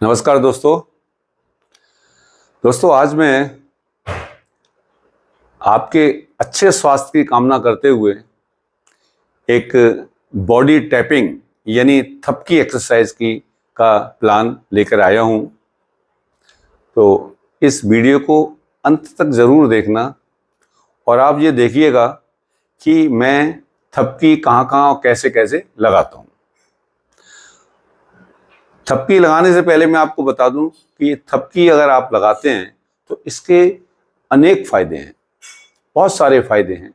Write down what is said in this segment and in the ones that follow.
नमस्कार दोस्तों आज मैं आपके अच्छे स्वास्थ्य की कामना करते हुए एक बॉडी टैपिंग यानी थपकी एक्सरसाइज का प्लान लेकर आया हूं। तो इस वीडियो को अंत तक ज़रूर देखना और आप ये देखिएगा कि मैं थपकी कहाँ और कैसे कैसे लगाता हूँ। थपकी लगाने से पहले मैं आपको बता दूं कि थपकी अगर आप लगाते हैं तो इसके अनेक फायदे हैं, बहुत सारे फायदे हैं।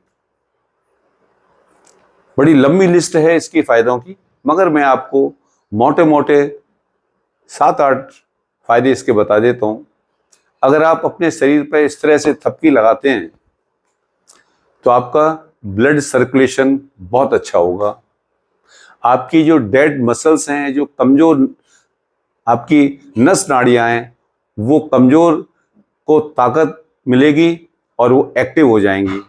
बड़ी लंबी लिस्ट है इसकी फायदों की, मगर मैं आपको मोटे मोटे 7-8 फायदे इसके बता देता हूं। अगर आप अपने शरीर पर इस तरह से थपकी लगाते हैं तो आपका ब्लड सर्कुलेशन बहुत अच्छा होगा। आपकी जो डेड मसल्स हैं, जो कमजोर आपकी नस नाड़ियां हैं, वो कमजोर को ताकत मिलेगी और वो एक्टिव हो जाएंगी।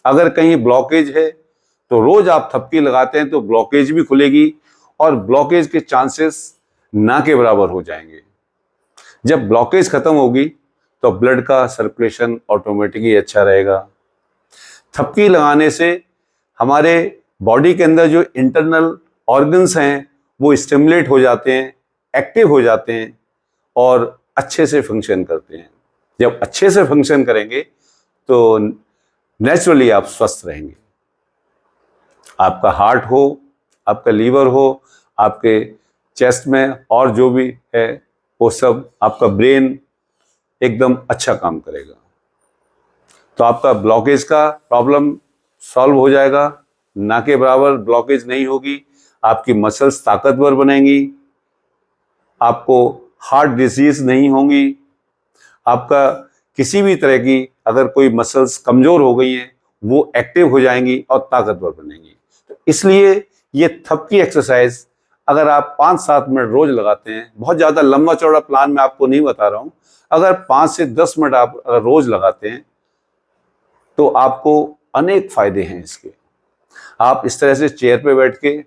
अगर कहीं ब्लॉकेज है तो रोज आप थपकी लगाते हैं तो ब्लॉकेज भी खुलेगी और ब्लॉकेज के चांसेस ना के बराबर हो जाएंगे। जब ब्लॉकेज खत्म होगी तो ब्लड का सर्कुलेशन ऑटोमेटिकली अच्छा रहेगा। थपकी लगाने से हमारे बॉडी के अंदर जो इंटरनल ऑर्गन्स हैं वो स्टिमुलेट हो जाते हैं, एक्टिव हो जाते हैं और अच्छे से फंक्शन करते हैं। जब अच्छे से फंक्शन करेंगे तो नेचुरली आप स्वस्थ रहेंगे। आपका हार्ट हो, आपका लीवर हो, आपके चेस्ट में और जो भी है वो सब, आपका ब्रेन एकदम अच्छा काम करेगा। तो आपका ब्लॉकेज का प्रॉब्लम सॉल्व हो जाएगा, ना के बराबर ब्लॉकेज नहीं होगी। आपकी मसल्स ताकतवर बनेंगी, आपको हार्ट डिजीज नहीं होंगी। आपका किसी भी तरह की अगर कोई मसल्स कमजोर हो गई हैं वो एक्टिव हो जाएंगी और ताकतवर बनेंगी। तो इसलिए ये थपकी एक्सरसाइज अगर आप 5-7 मिनट रोज लगाते हैं, बहुत ज़्यादा लंबा चौड़ा प्लान मैं आपको नहीं बता रहा हूँ, अगर 5 से 10 मिनट आप अगर रोज लगाते हैं तो आपको अनेक फायदे हैं इसके। आप इस तरह से चेयर पे बैठ के,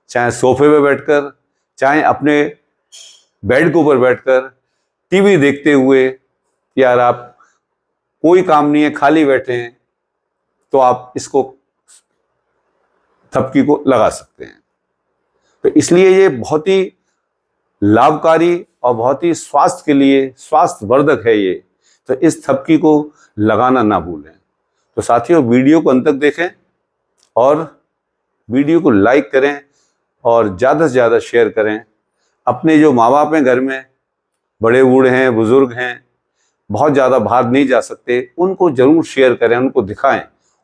चाहे सोफे पे बैठकर, चाहे अपने बेड के ऊपर बैठकर टीवी देखते हुए, यार आप कोई काम नहीं है खाली बैठे हैं, तो आप इसको थपकी को लगा सकते हैं। तो इसलिए ये बहुत ही लाभकारी और बहुत ही स्वास्थ्य के लिए स्वास्थ्यवर्धक है ये। तो इस थपकी को लगाना ना भूलें। तो साथियों, वीडियो को अंत तक देखें और वीडियो को लाइक करें और ज़्यादा से ज़्यादा शेयर करें। अपने जो माँ बाप हैं घर में, बड़े बूढ़े हैं, बुजुर्ग हैं, बहुत ज़्यादा बाहर नहीं जा सकते, उनको जरूर शेयर करें, उनको दिखाएं,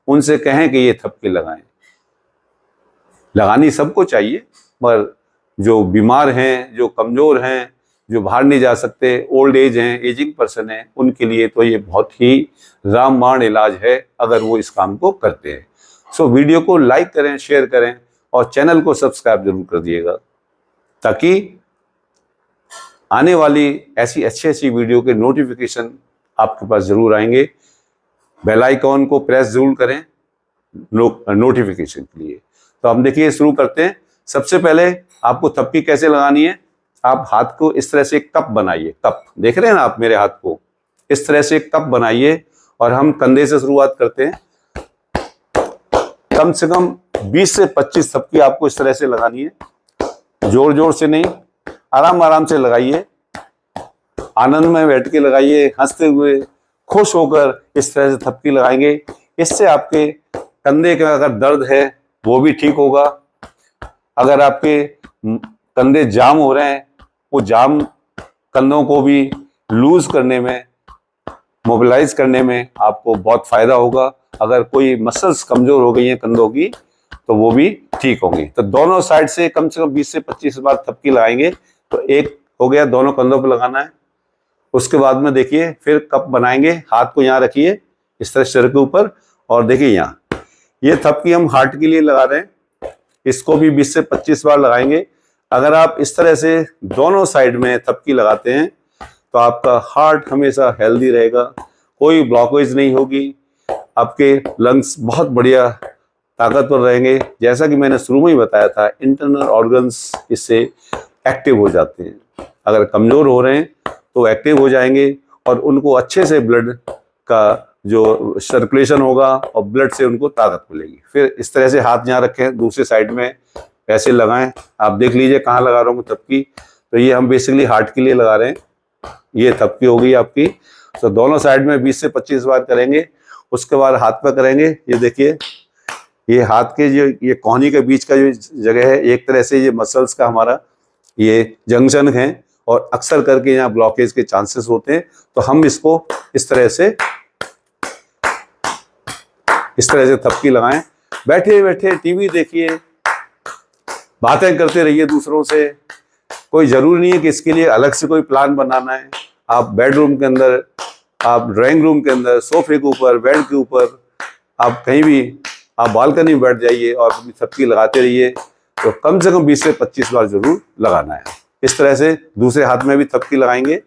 उनसे कहें कि ये थपकी लगाएं। लगानी सबको चाहिए, पर जो बीमार हैं, जो कमज़ोर हैं, जो बाहर नहीं जा सकते, ओल्ड एज हैं, एजिंग पर्सन हैं, उनके लिए तो ये बहुत ही रामबाण इलाज है अगर वो इस काम को करते हैं। सो वीडियो को लाइक करें, शेयर करें और चैनल को सब्सक्राइब जरूर कर दिएगा, ताकि आने वाली ऐसी अच्छी वीडियो के नोटिफिकेशन आपके पास जरूर आएंगे। बेल आइकॉन को प्रेस जरूर करें नोटिफिकेशन के लिए। तो हम देखिए शुरू करते हैं। सबसे पहले आपको थपकी कैसे लगानी है। आप हाथ को इस तरह से एक कप बनाइए। कप देख रहे हैं ना आप मेरे हाथ को, इस तरह से एक कप बनाइए और हम कंधे से शुरुआत करते हैं। कम से कम 20 से 25 थपकी आपको इस तरह से लगानी है। जोर जोर से नहीं, आराम से लगाइए, आनंद में बैठ के लगाइए, हंसते हुए, खुश होकर इस तरह से थपकी लगाएंगे। इससे आपके कंधे का अगर दर्द है वो भी ठीक होगा। अगर आपके कंधे जाम हो रहे हैं, वो जाम कंधों को भी लूज करने में, मोबिलाइज करने में आपको बहुत फायदा होगा। अगर कोई मसल्स कमजोर हो गई हैं कंधों की तो वो भी ठीक होंगी। तो दोनों साइड से कम 20 से 25 बार थपकी लगाएंगे। तो एक हो गया, दोनों कंधों पर लगाना है। उसके बाद में देखिए फिर कप बनाएंगे, हाथ को यहाँ रखिए इस तरह सिर के ऊपर और देखिए यहाँ, ये थपकी हम हार्ट के लिए लगा रहे हैं। इसको भी 20 से 25 बार लगाएंगे। अगर आप इस तरह से दोनों साइड में थपकी लगाते हैं तो आपका हार्ट हमेशा हेल्दी रहेगा, कोई ब्लॉकेज नहीं होगी, आपके लंग्स बहुत बढ़िया ताकतवर रहेंगे। जैसा कि मैंने शुरू में ही बताया था, इंटरनल ऑर्गन्स इससे एक्टिव हो जाते हैं। अगर कमज़ोर हो रहे हैं तो एक्टिव हो जाएंगे और उनको अच्छे से ब्लड का जो सर्कुलेशन होगा और ब्लड से उनको ताकत मिलेगी। फिर इस तरह से हाथ यहाँ रखें, दूसरे साइड में ऐसे लगाएं। आप देख लीजिए कहाँ लगा रहा हूँ थपकी। तो ये हम बेसिकली हार्ट के लिए लगा रहे हैं। ये थपकी हो गई आपकी। तो दोनों साइड में 20 से 25 बार करेंगे। उसके बाद हाथ पर करेंगे। ये देखिए, ये हाथ के जो ये कोहनी के बीच का जो जगह है, एक तरह से ये मसल्स का हमारा ये जंक्शन है और अक्सर करके यहाँ ब्लॉकेज के चांसेस होते हैं। तो हम इसको इस तरह से थपकी लगाएं। बैठे बैठे टीवी देखिए, बातें करते रहिए दूसरों से। कोई जरूरी नहीं है कि इसके लिए अलग से कोई प्लान बनाना है। आप बेडरूम के अंदर, आप ड्राइंग रूम के अंदर, सोफे के ऊपर, बेड के ऊपर, आप कहीं भी, आप बालकनी में बैठ जाइए और अपनी थपकी लगाते रहिए। तो कम से कम 20 से 25 बार जरूर लगाना है। इस तरह से दूसरे हाथ में भी थपकी लगाएंगे।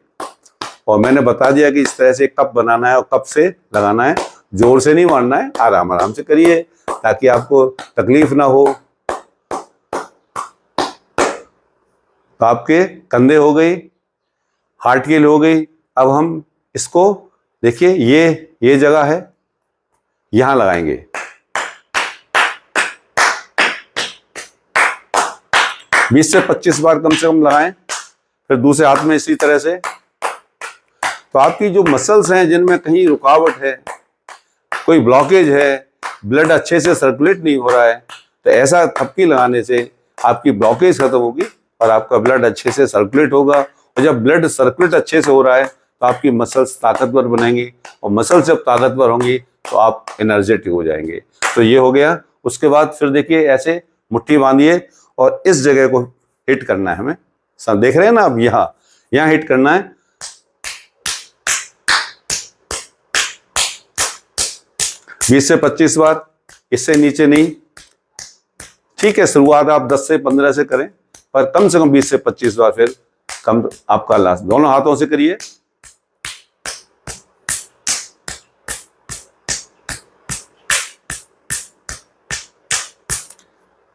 और मैंने बता दिया कि इस तरह से कप बनाना है और कप से लगाना है। जोर से नहीं मारना है, आराम आराम से करिए ताकि आपको तकलीफ ना हो। तो आपके कंधे हो गई, हार्ट की हो गई। अब हम इसको देखिए, ये जगह है, यहां लगाएंगे। बीस से 25 बार कम से कम लगाएं। फिर दूसरे हाथ में इसी तरह से। तो आपकी जो मसल्स हैं जिनमें कहीं रुकावट है, कोई ब्लॉकेज है, ब्लड अच्छे से सर्कुलेट नहीं हो रहा है, तो ऐसा थपकी लगाने से आपकी ब्लॉकेज खत्म होगी और आपका ब्लड अच्छे से सर्कुलेट होगा। और जब ब्लड सर्कुलेट अच्छे से हो रहा है तो आपकी मसल्स ताकतवर बनेंगी और मसल्स जब ताकतवर होंगी तो आप एनर्जेटिक हो जाएंगे। तो ये हो गया। उसके बाद फिर देखिए, ऐसे मुट्ठी बांधिए और इस जगह को हिट करना है हमें। सब देख रहे हैं ना आप, यहाँ हिट करना है। बीस से 25 बार, इससे नीचे नहीं। ठीक है, शुरुआत आप 10 से 15 से करें, पर कम से कम 20 से 25 बार फिर कम आपका लास्ट। दोनों हाथों से करिए।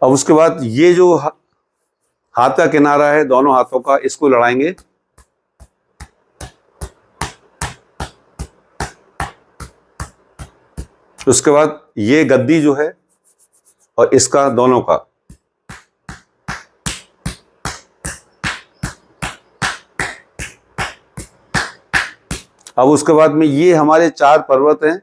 अब उसके बाद ये जो हाथ का किनारा है दोनों हाथों का, इसको लड़ाएंगे। उसके बाद ये गद्दी जो है और इसका दोनों का, अब उसके बाद में ये हमारे 4 पर्वत हैं,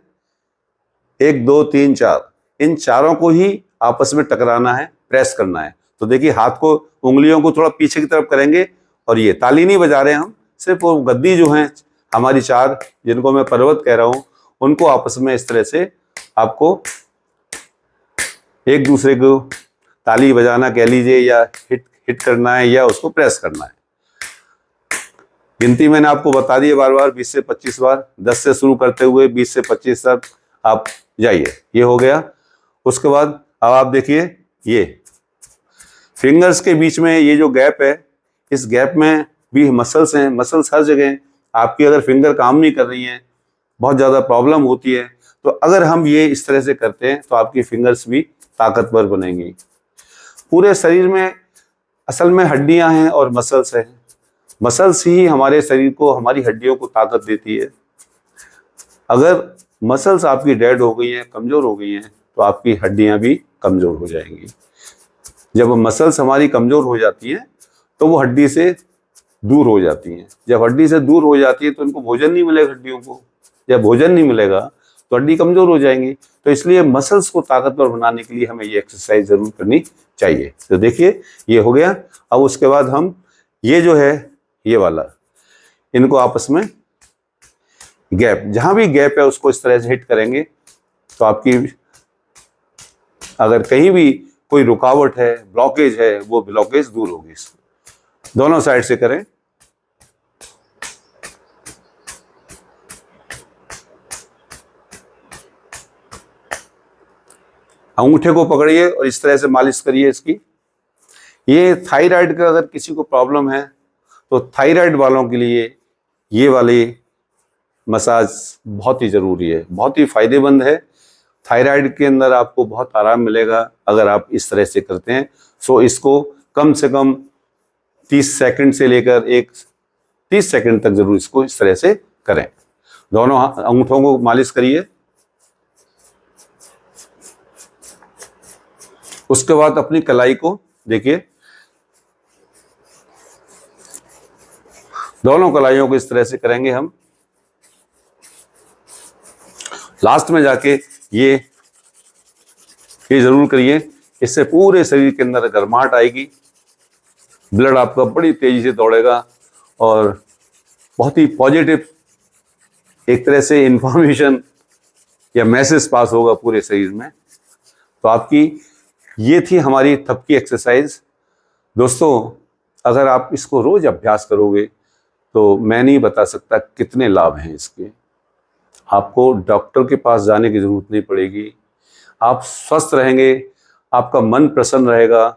1 2 3 4। इन चारों को ही आपस में टकराना है, प्रेस करना है। तो देखिए, हाथ को, उंगलियों को थोड़ा पीछे की तरफ करेंगे और ये ताली नहीं बजा रहे हैं हम, सिर्फ वो गद्दी जो है हमारी 4, जिनको मैं पर्वत कह रहा हूं, उनको आपस में इस तरह से आपको एक दूसरे को ताली बजाना कह लीजिए, या हिट करना है, या उसको प्रेस करना है। गिनती मैंने आपको बता दी है बार बार, 20 से 25 बार। 10 से शुरू करते हुए 20 से 25 तक आप जाइए। ये हो गया। उसके बाद अब आप देखिए, ये फिंगर्स के बीच में ये जो गैप है, इस गैप में भी मसल्स हैं। मसल्स हर जगह। आपकी अगर फिंगर काम नहीं कर रही हैं, बहुत ज़्यादा प्रॉब्लम होती है, तो अगर हम ये इस तरह से करते हैं तो आपकी फिंगर्स भी ताकतवर बनेंगी। पूरे शरीर में असल में हड्डियां हैं और मसल्स हैं। मसल्स ही हमारे शरीर को, हमारी हड्डियों को ताकत देती है। अगर मसल्स आपकी डेड हो गई हैं, कमज़ोर हो गई हैं, तो आपकी हड्डियां भी कमज़ोर हो जाएंगी। जब मसल्स हमारी कमज़ोर हो जाती हैं तो वो हड्डी से दूर हो जाती हैं। जब हड्डी से दूर हो जाती है तो इनको भोजन नहीं मिलेगा हड्डियों को। जब भोजन नहीं मिलेगा तो हड्डी कमज़ोर हो जाएंगी। तो इसलिए मसल्स को ताकतवर बनाने के लिए हमें ये एक्सरसाइज ज़रूर करनी चाहिए। तो देखिए, ये हो गया। अब उसके बाद हम ये जो है, ये वाला, इनको आपस में गैप, जहां भी गैप है उसको इस तरह से हिट करेंगे। तो आपकी अगर कहीं भी कोई रुकावट है, ब्लॉकेज है, वो ब्लॉकेज दूर होगी। दोनों साइड से करें। अंगूठे को पकड़िए और इस तरह से मालिश करिए इसकी। ये थायराइड का अगर किसी को प्रॉब्लम है तो थायराइड वालों के लिए ये वाली मसाज बहुत ही ज़रूरी है, बहुत ही फायदेमंद है। थायराइड के अंदर आपको बहुत आराम मिलेगा अगर आप इस तरह से करते हैं। सो इसको कम से कम 30 सेकंड से लेकर 1 30 सेकंड तक जरूर इसको इस तरह से करें। दोनों अंगूठों को मालिश करिए। उसके बाद अपनी कलाई को देखिए, दोनों कलाइयों को इस तरह से करेंगे हम। लास्ट में जाके ये जरूर करिए, इससे पूरे शरीर के अंदर गर्माहट आएगी, ब्लड आपका बड़ी तेजी से दौड़ेगा और बहुत ही पॉजिटिव एक तरह से इंफॉर्मेशन या मैसेज पास होगा पूरे शरीर में। तो आपकी ये थी हमारी थपकी एक्सरसाइज। दोस्तों, अगर आप इसको रोज अभ्यास करोगे तो मैं नहीं बता सकता कितने लाभ हैं इसके। आपको डॉक्टर के पास जाने की जरूरत नहीं पड़ेगी, आप स्वस्थ रहेंगे, आपका मन प्रसन्न रहेगा।